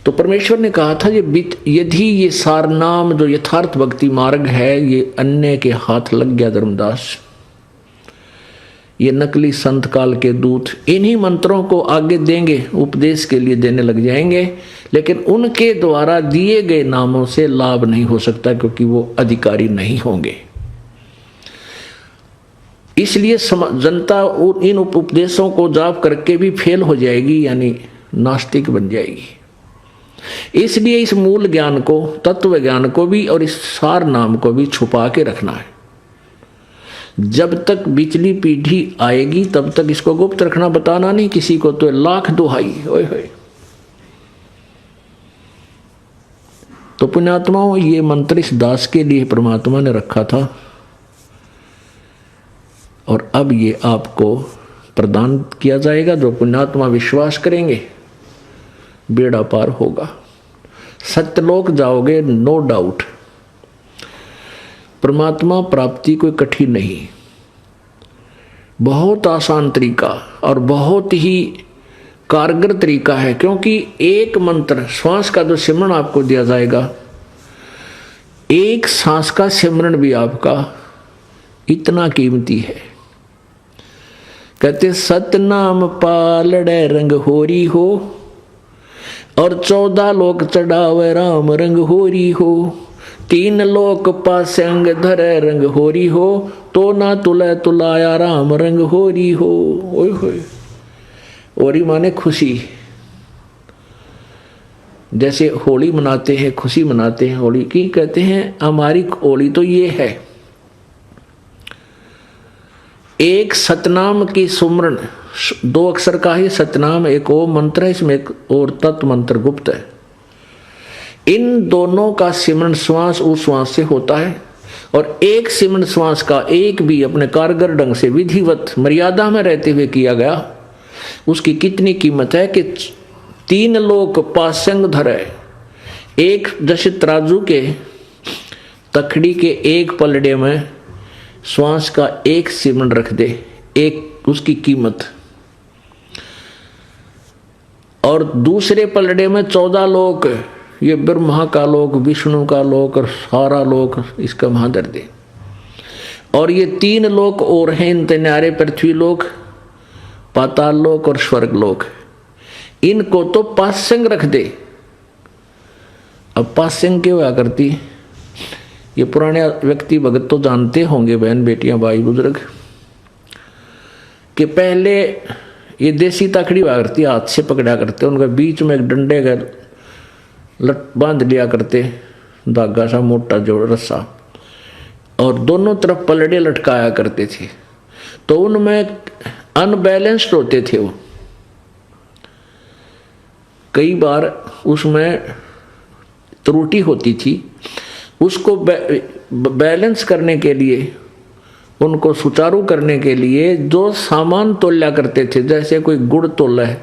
तो परमेश्वर ने कहा था यदि ये सारनाम जो यथार्थ भक्ति मार्ग है ये अन्य के हाथ लग गया धर्मदास, ये नकली संत काल के दूत इन्हीं मंत्रों को आगे देंगे, उपदेश के लिए देने लग जाएंगे, लेकिन उनके द्वारा दिए गए नामों से लाभ नहीं हो सकता क्योंकि वो अधिकारी नहीं होंगे। इसलिए जनता इन उपदेशों को जाप करके भी फेल हो जाएगी, यानी नास्तिक बन जाएगी। इसलिए इस मूल ज्ञान को, तत्व ज्ञान को भी और इस सार नाम को भी छुपा के रखना है। जब तक बिचली पीढ़ी आएगी तब तक इसको गुप्त रखना, बताना नहीं किसी को, तो लाख दुहाई। ओए होए। तो पुण्यात्माओं, ये मंत्र इस दास के लिए परमात्मा ने रखा था और अब ये आपको प्रदान किया जाएगा। जो पुण्यात्मा विश्वास करेंगे बेड़ा पार होगा, सत्यलोक जाओगे, नो डाउट। परमात्मा प्राप्ति कोई कठिन नहीं, बहुत आसान तरीका और बहुत ही कारगर तरीका है। क्योंकि एक मंत्र, श्वास का जो सिमरन आपको दिया जाएगा, एक सांस का सिमरन भी आपका इतना कीमती है। कहते सतनाम पालड़े रंग होरी हो और 14 लोक चढ़ावे राम रंग होरी हो, 3 लोक पासे अंग धरे रंग होरी हो, तो ना तुले तुलाया राम रंग होरी हो। ओए होए। होरी माने खुशी। जैसे होली मनाते हैं, खुशी मनाते हैं, होली की कहते हैं हमारी होली तो ये है। एक सतनाम की सुमरन, 2 अक्षर का ही सतनाम, एक ओम मंत्र है, इसमें एक और तत्व मंत्र गुप्त है। इन दोनों का सिमरन श्वास उश्वास से होता है और एक सिमरन श्वास का एक भी अपने कारगर ढंग से विधिवत मर्यादा में रहते हुए किया गया, उसकी कितनी कीमत है कि 3 लोक पासंग धरे। एक जैसे तराजू के तखड़ी के एक पलड़े में श्वास का एक सिमरन रख दे, एक उसकी कीमत, और दूसरे पलड़े में 14 लोक, ये ब्रह्मा का लोक, विष्णु का लोक और सारा लोक इसका महादर दे। और ये 3 लोक और हैं इनते न्यारे, पृथ्वी लोक, पाताल लोक और स्वर्ग लोक। इनको तो पासंग रख दे। अब पासंग क्यों हुआ करती, ये पुराने व्यक्ति भगत तो जानते होंगे, बहन बेटियां भाई बुजुर्ग, कि पहले ये देसी तकड़ी हुआ करती, हाथ से पकड़ा करते, उनके बीच में एक डंडे का लट बांध लिया करते, धागा सा मोटा जो रस्सा, और दोनों तरफ पलड़े लटकाया करते थे। तो उनमें अनबैलेंस्ड होते थे वो, कई बार उसमें त्रुटि होती थी। उसको बैलेंस करने के लिए, उनको सुचारू करने के लिए जो सामान तोला करते थे, जैसे कोई गुड़ तोला है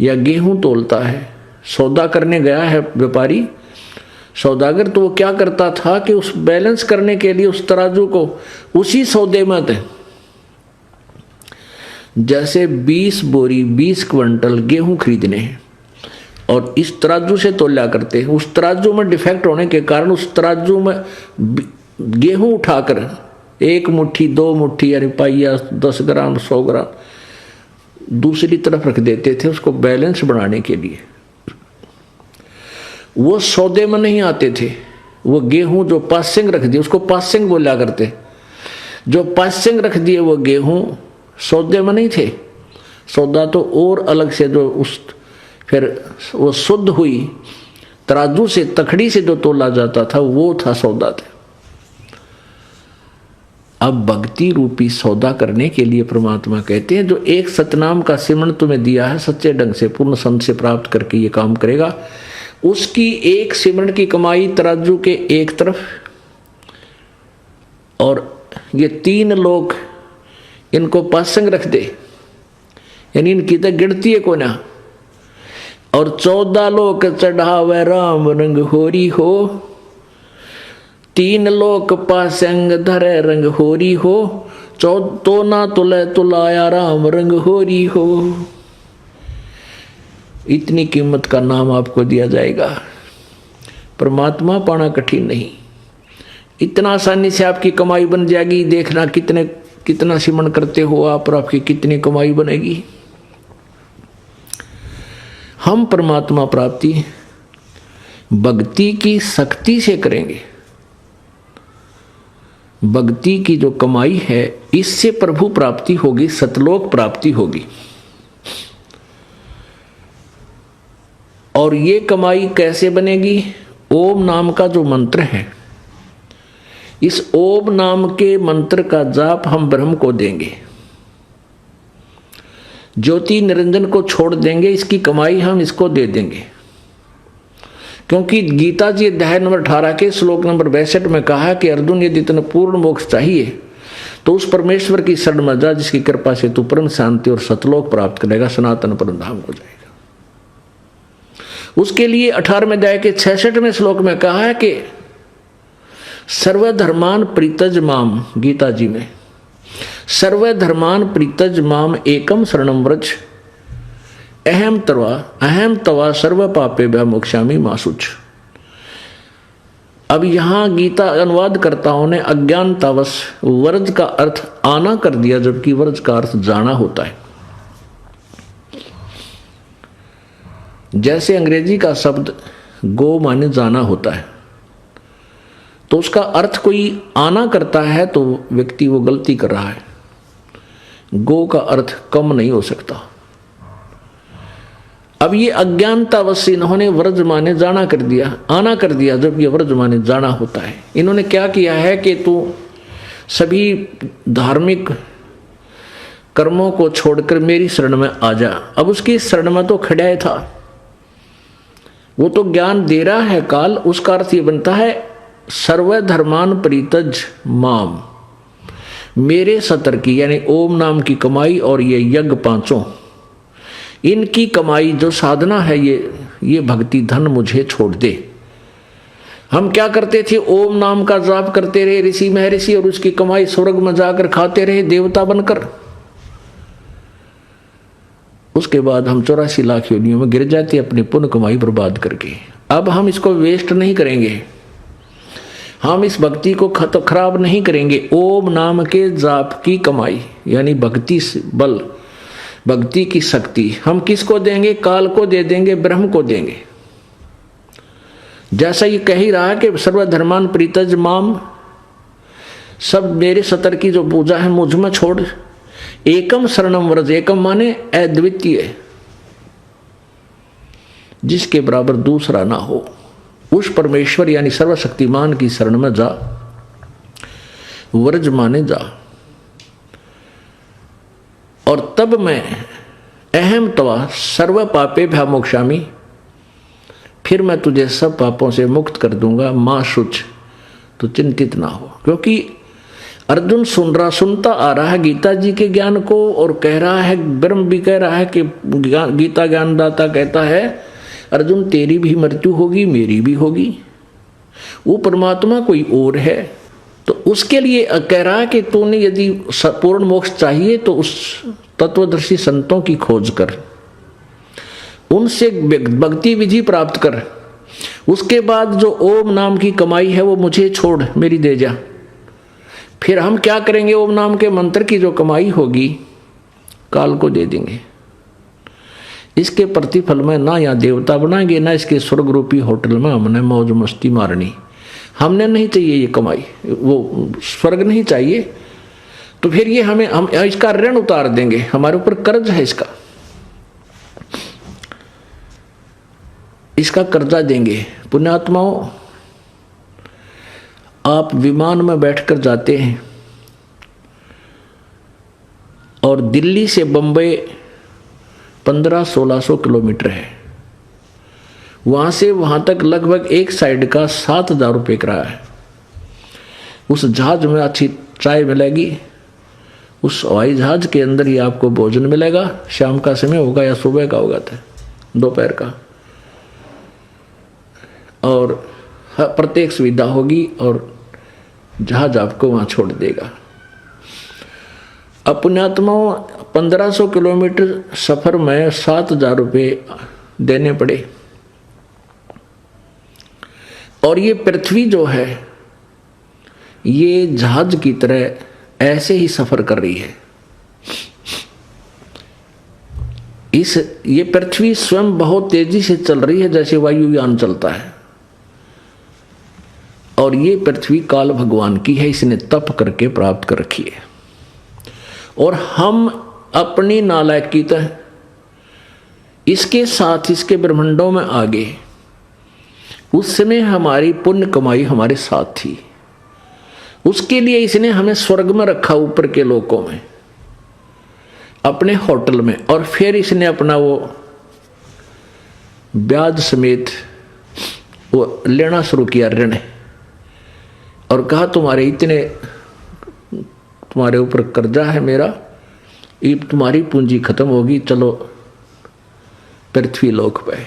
या गेहूं तोलता है, सौदा करने गया है व्यापारी सौदागर, तो वो क्या करता था कि उस बैलेंस करने के लिए उस तराजू को उसी सौदे में थे, जैसे 20 बोरी 20 क्विंटल गेहूं खरीदने हैं और इस तराजू से तोला करते। उस तराजू में डिफेक्ट होने के कारण उस तराजू में गेहूं उठाकर 1 मुट्ठी 2 मुट्ठी यानी पाइया 10 ग्राम 100 ग्राम दूसरी तरफ रख देते थे, उसको बैलेंस बनाने के लिए। वो सौदे में नहीं आते थे। वो गेहूं जो पासिंग रख दिए उसको पासिंग बोला करते, जो पासिंग रख दिए वो गेहूं सौदे में नहीं थे। सौदा तो और अलग से जो उस फिर वो शुद्ध हुई तराजू से, तखड़ी से जो तोला जाता था वो था सौदा था। अब भक्ति रूपी सौदा करने के लिए परमात्मा कहते हैं, जो एक सतनाम का सिमरन तुम्हें दिया है, सच्चे ढंग से पूर्ण संत से प्राप्त करके ये काम करेगा, उसकी एक सिमरन की कमाई तराजू के एक तरफ, और ये 3 लोग इनको पासंग रख दे, यानी इनकी तो गिनती है को ना। और 14 लोक चढ़ावे राम रंग होरी हो, 3 लोक पासंग धरे रंग होरी हो, 14 ना तुले तुलाया राम रंग होरी हो। इतनी कीमत का नाम आपको दिया जाएगा। परमात्मा पाना कठिन नहीं, इतना आसानी से आपकी कमाई बन जाएगी। देखना कितना सिमरन करते हो आप और आपकी कितनी कमाई बनेगी। हम परमात्मा प्राप्ति भक्ति की शक्ति से करेंगे। भक्ति की जो कमाई है इससे प्रभु प्राप्ति होगी, सतलोक प्राप्ति होगी। और ये कमाई कैसे बनेगी? ओम नाम का जो मंत्र है, इस ओम नाम के मंत्र का जाप हम ब्रह्म को देंगे, ज्योति निरंजन को छोड़ देंगे, इसकी कमाई हम इसको दे देंगे। क्योंकि गीता जी अध्याय नंबर 18 के श्लोक नंबर 62 में कहा कि अर्जुन यदि तुमने पूर्ण मोक्ष चाहिए तो उस परमेश्वर की शरण में जा, जिसकी कृपा से तू परम शांति और सतलोक प्राप्त करेगा, सनातन परम धाम हो जाएगा। उसके लिए 18वें अध्याय के 66वें श्लोक में कहा है कि सर्वधर्मान प्रीतज माम, गीता जी में सर्वधर्मान प्रीतज माम एकम शरणम व्रज अहम तवा सर्व पापे भय मोक्षामि मा शुच। अब यहां गीता अनुवाद करताओं ने अज्ञानतावश व्रज का अर्थ आना कर दिया, जबकि व्रज का अर्थ जाना होता है। जैसे अंग्रेजी का शब्द गो माने जाना होता है, तो उसका अर्थ कोई आना करता है तो व्यक्ति वो गलती कर रहा है। गो का अर्थ कम नहीं हो सकता। अब ये अज्ञानतावश इन्होंने व्रज माने जाना कर दिया, आना कर दिया, जब ये व्रज माने जाना होता है। इन्होंने क्या किया है कि तू सभी धार्मिक कर्मों को छोड़कर मेरी शरण में आ जा। अब उसकी शरण में तो खड़ा था, वो तो ज्ञान दे रहा है काल। उसका अर्थ ये बनता है सर्वधर्मान प्रीतज माम, मेरे सतर की यानी ओम नाम की कमाई और ये यज्ञ 5, इनकी कमाई जो साधना है, ये भक्ति धन मुझे छोड़ दे। हम क्या करते थे? ओम नाम का जाप करते रहे ऋषि महर्षि, और उसकी कमाई स्वर्ग में जाकर खाते रहे देवता बनकर। उसके बाद हम 84 लाख योनियों में गिर जाते अपनी पुण्य कमाई बर्बाद करके। अब हम इसको वेस्ट नहीं करेंगे, हम इस भक्ति को खराब नहीं करेंगे। ओम नाम के जाप की कमाई यानी भक्ति बल, भक्ति की शक्ति हम किसको देंगे? काल को दे देंगे, ब्रह्म को देंगे। जैसा ये कह ही रहा है कि सर्वधर्मान प्रीतज माम, सब मेरे सतर की जो पूजा है मुझ में छोड़। एकम शरणम व्रज, एकम माने अद्वितीय, जिसके बराबर दूसरा ना हो, उस परमेश्वर यानी सर्वशक्तिमान की शरण में जा। व्रज माने जा। और तब मैं अहम तवा सर्व पापे भ्यामोक्षामि, फिर मैं तुझे सब पापों से मुक्त कर दूंगा। मां शुच, तो चिंतित ना हो। क्योंकि अर्जुन सुनता आ रहा है गीता जी के ज्ञान को, और कह रहा है, ब्रह्म भी कह रहा है कि गीता ज्ञानदाता कहता है अर्जुन तेरी भी मृत्यु होगी, मेरी भी होगी। वो परमात्मा कोई और है, तो उसके लिए कह रहा है कि तूने यदि पूर्ण मोक्ष चाहिए तो उस तत्वदर्शी संतों की खोज कर, उनसे भक्ति विधि प्राप्त कर। उसके बाद जो ओम नाम की कमाई है वो मुझे छोड़, मेरी दे जा। फिर हम क्या करेंगे? ओम नाम के मंत्र की जो कमाई होगी काल को दे देंगे। इसके प्रतिफल में ना यहाँ देवता बनाएंगे, ना इसके स्वर्ग रूपी होटल में हमने मौज मस्ती मारनी। हमने नहीं चाहिए ये कमाई, वो स्वर्ग नहीं चाहिए। तो फिर ये हम इसका ऋण उतार देंगे, हमारे ऊपर कर्ज है इसका कर्जा देंगे। पुण्यात्माओं, आप विमान में बैठकर जाते हैं और दिल्ली से बंबई 1500-1600 किलोमीटर है, वहां से वहां तक लगभग एक साइड का 7000 रुपये किराया है। उस जहाज में अच्छी चाय मिलेगी, उस हवाई जहाज के अंदर ही आपको भोजन मिलेगा। शाम का समय होगा या सुबह का होगा, दोपहर का, और प्रत्येक सुविधा होगी और जहाज आपको वहां छोड़ देगा। अब पुण्यात्माओं, 1500 किलोमीटर सफर में 7000 रुपये देने पड़े। और ये पृथ्वी जो है ये जहाज की तरह ऐसे ही सफर कर रही है। ये पृथ्वी स्वयं बहुत तेजी से चल रही है, जैसे वायुयान चलता है। और ये पृथ्वी काल भगवान की है, इसने तप करके प्राप्त कर रखी है। और हम अपनी नालायकीता इसके साथ इसके ब्रह्मांडों में आगे, उस समय हमारी पुण्य कमाई हमारे साथ थी, उसके लिए इसने हमें स्वर्ग में रखा, ऊपर के लोकों में, अपने होटल में। और फिर इसने अपना वो ब्याज समेत वो लेना शुरू किया ऋण, और कहा तुम्हारे ऊपर कर्जा है मेरा, ये तुम्हारी पूंजी खत्म होगी, चलो पृथ्वी लोक पे।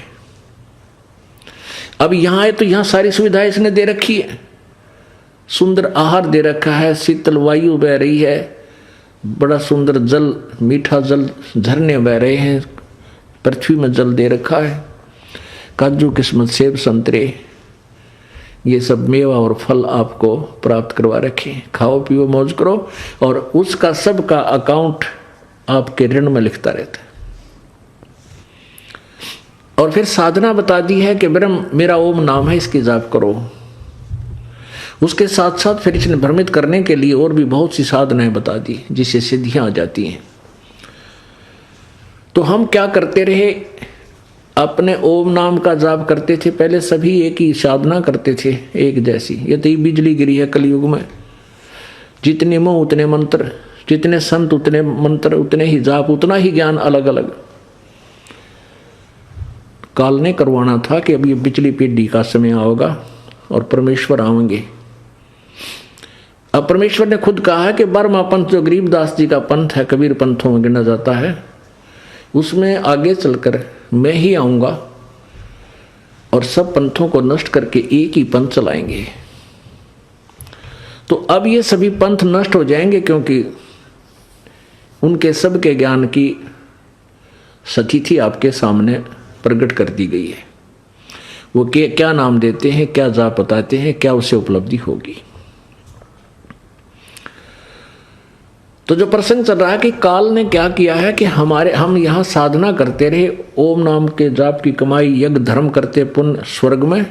अब यहां है तो यहां सारी सुविधाएं इसने दे रखी है, सुंदर आहार दे रखा है, शीतल वायु बह रही है, बड़ा सुंदर जल, मीठा जल, झरने बह रहे हैं, पृथ्वी में जल दे रखा है, काजू किस्मत सेब संतरे ये सब मेवा और फल आपको प्राप्त करवा रखे। खाओ पियो मौज करो, और उसका सब का अकाउंट आपके ऋण में लिखता रहता है। और फिर साधना बता दी है कि ब्रह्म मेरा ओम नाम है, इसकी जाप करो। उसके साथ साथ फिर इसने भ्रमित करने के लिए और भी बहुत सी साधनाएं बता दी, जिससे सिद्धियां आ जाती हैं। तो हम क्या करते रहे? अपने ओम नाम का जाप करते थे। पहले सभी एक ही साधना करते थे, एक जैसी। ये तो बिजली गिरी है कलयुग में, जितने मुंह उतने मंत्र, जितने संत उतने मंत्र, उतने ही जाप, उतना ही ज्ञान अलग अलग। काल ने करवाना था कि अब ये बिजली पीढ़ी का समय आओगा और परमेश्वर आएंगे। अब परमेश्वर ने खुद कहा है कि 12वां पंथ जो गरीबदास जी का पंथ है, कबीर पंथों में गिना जाता है, उसमें आगे चलकर मैं ही आऊंगा और सब पंथों को नष्ट करके एक ही पंथ चलाएंगे। तो अब ये सभी पंथ नष्ट हो जाएंगे, क्योंकि उनके सबके ज्ञान की स्थिति आपके सामने प्रकट कर दी गई है। वो क्या नाम देते हैं, क्या जाप बताते हैं, क्या उसे उपलब्धि होगी। तो जो प्रसंग चल रहा है कि काल ने क्या किया है कि हम यहाँ साधना करते रहे, ओम नाम के जाप की कमाई, यज्ञ धर्म करते पुण्य स्वर्ग में,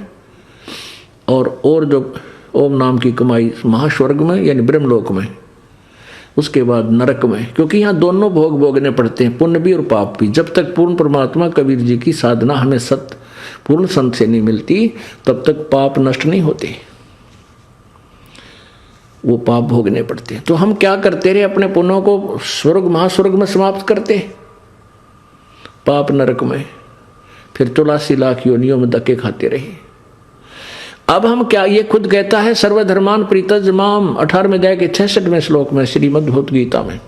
और जो ओम नाम की कमाई महास्वर्ग में यानी ब्रह्मलोक में, उसके बाद नरक में, क्योंकि यहाँ दोनों भोग भोगने पड़ते हैं, पुण्य भी और पाप भी। जब तक पूर्ण परमात्मा कबीर जी की साधना हमें पूर्ण संत से नहीं मिलती, तब तक पाप नष्ट नहीं होते, वो पाप भोगने पड़ते हैं। तो हम क्या करते रहे, अपने पुण्यों को स्वर्ग महास्वर्ग में समाप्त करते, पाप नरक में, फिर 84 लाख योनियों में धक्के खाते रहे। अब हम क्या, ये खुद कहता है सर्वधर्मान प्रीतज माम 18वें अध्याय के 66वें श्लोक में श्रीमद् भगवत गीता में,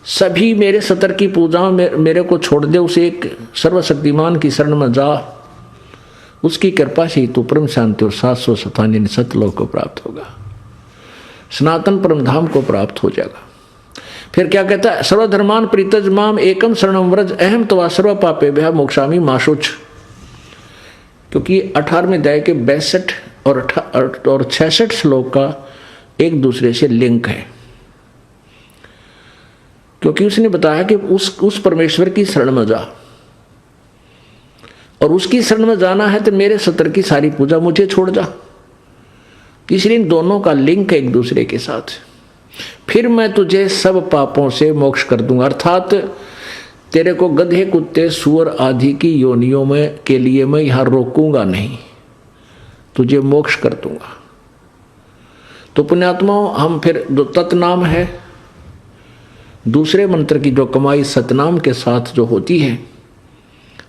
सभी मेरे सतर की पूजा मेरे को छोड़ दे, उसे एक सर्वशक्तिमान की शरण में जा, उसकी कृपा से ही तू परम शांति और 757 सतलोक को प्राप्त होगा, सनातन परम धाम को प्राप्त हो जाएगा। फिर क्या कहता है, सर्वधर्मान प्रीतज माम एकम शरणम व्रज अहम तवा सर्व पापेभ्यः मोक्षामि मा शुच। क्योंकि 18वें अध्याय के 62 और 66 श्लोक का एक दूसरे से लिंक है, क्योंकि उसने बताया कि उस परमेश्वर की शरण में जा, और उसकी शरण में जाना है तो मेरे सतर की सारी पूजा मुझे छोड़ जा। इसलिए इन दोनों का लिंक है एक दूसरे के साथ। फिर मैं तुझे सब पापों से मोक्ष कर दूंगा, अर्थात तेरे को गधे कुत्ते सूअर आदि की योनियों में के लिए मैं यहां रोकूंगा नहीं, तुझे मोक्ष कर दूंगा। तो पुण्यात्माओं, हम फिर जो तत्नाम है, दूसरे मंत्र की जो कमाई सतनाम के साथ जो होती है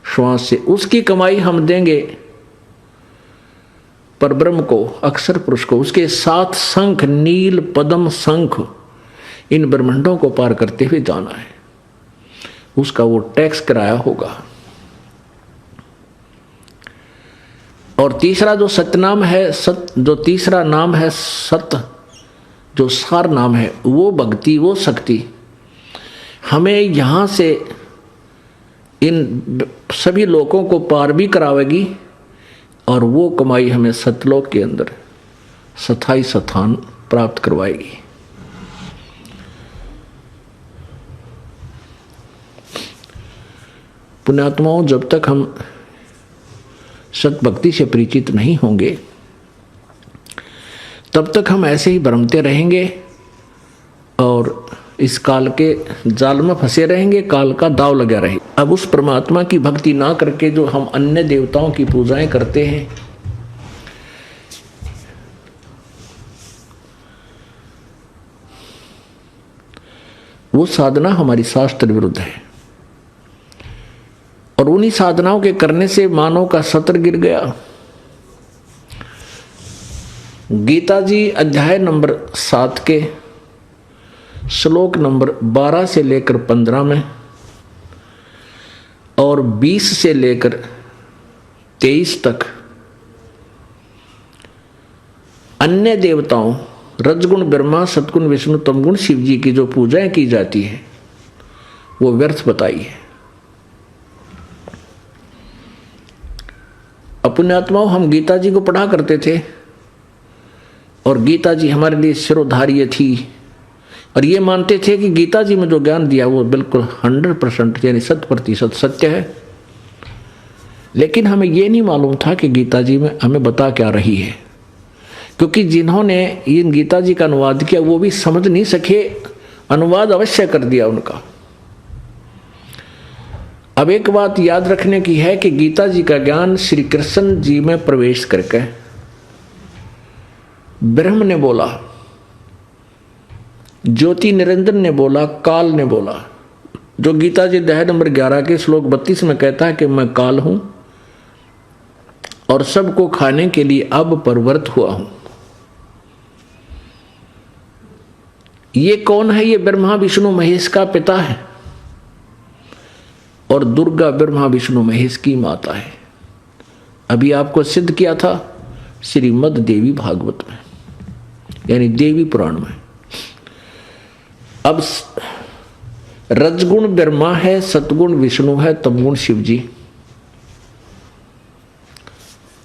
श्वास से, उसकी कमाई हम देंगे परब्रह्म को, अक्षर पुरुष को। उसके साथ शंख नील पद्म शंख इन ब्रह्मांडों को पार करते हुए जाना है, उसका वो टैक्स कराया होगा। और तीसरा जो सतनाम है, जो तीसरा नाम है सत, जो सार नाम है, वो भक्ति, वो शक्ति हमें यहां से इन सभी लोगों को पार भी करावेगी, और वो कमाई हमें सतलोक के अंदर स्थायी स्थान प्राप्त करवाएगी। पुण्यात्माओं, जब तक हम सत भक्ति से परिचित नहीं होंगे, तब तक हम ऐसे ही भ्रमते रहेंगे और इस काल के जाल में फंसे रहेंगे, काल का दाव लगा रहे। अब उस परमात्मा की भक्ति ना करके जो हम अन्य देवताओं की पूजाएं करते हैं, वो साधना हमारी शास्त्र विरुद्ध है, और उन्हीं साधनाओं के करने से मानव का सत्र गिर गया। गीता जी अध्याय नंबर 7 के श्लोक नंबर 12 से लेकर 15 में और 20 से लेकर 23 तक अन्य देवताओं रजगुण ब्रह्मा, सतगुण विष्णु, तमगुण शिव जी की जो पूजाएं की जाती है वो व्यर्थ बताई है। पुण्यात्माओं, हम गीता जी को पढ़ा करते थे और गीता जी हमारे लिए शिरोधार्य थी, और ये मानते थे कि गीता जी में जो ज्ञान दिया वो बिल्कुल 100% यानी 100% सत्य है। लेकिन हमें ये नहीं मालूम था कि गीता जी में हमें बता क्या रही है, क्योंकि जिन्होंने इन गीता जी का अनुवाद किया वो भी समझ नहीं सके, अनुवाद अवश्य कर दिया उनका। अब एक बात याद रखने की है कि गीता जी का ज्ञान श्री कृष्ण जी में प्रवेश करके ब्रह्म ने बोला, ज्योति निरंजन ने बोला, काल ने बोला। जो गीता जी अध्याय नंबर 11 के श्लोक 32 में कहता है कि मैं काल हूं और सबको खाने के लिए अब प्रवृत्त हुआ हूं। ये कौन है? ये ब्रह्मा विष्णु महेश का पिता है और दुर्गा ब्रह्मा विष्णु महेश की माता है। अभी आपको सिद्ध किया था श्रीमद् देवी भागवत में, यानी देवी पुराण में। अब रजगुण ब्रह्मा है, सतगुण विष्णु है, तमगुण शिव जी।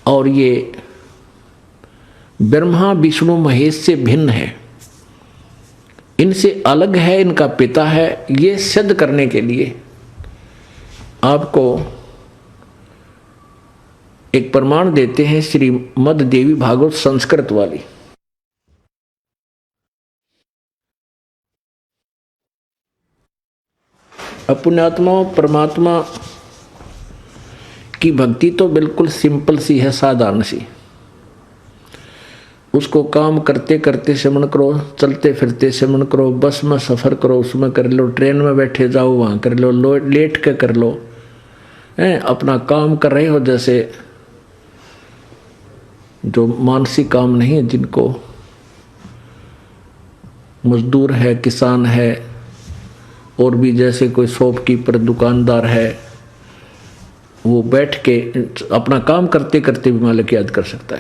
और ये ब्रह्मा विष्णु महेश से भिन्न है, इनसे अलग है, इनका पिता है, ये सिद्ध करने के लिए आपको एक प्रमाण देते हैं श्रीमद् देवी भागवत संस्कृत वाली। पुण्यात्माओं, परमात्मा की भक्ति तो बिल्कुल सिंपल सी है, साधारण सी। उसको काम करते करते सिमरण करो, चलते फिरते सिमरण करो, बस में सफ़र करो उसमें कर लो, ट्रेन में बैठे जाओ वहाँ कर लो, लेट के कर लो, अपना काम कर रहे हो। जैसे जो मानसिक काम नहीं है, जिनको मजदूर है, किसान है, और भी जैसे कोई शॉपकीपर दुकानदार है, वो बैठ के अपना काम करते करते भी मालिक याद कर सकता है।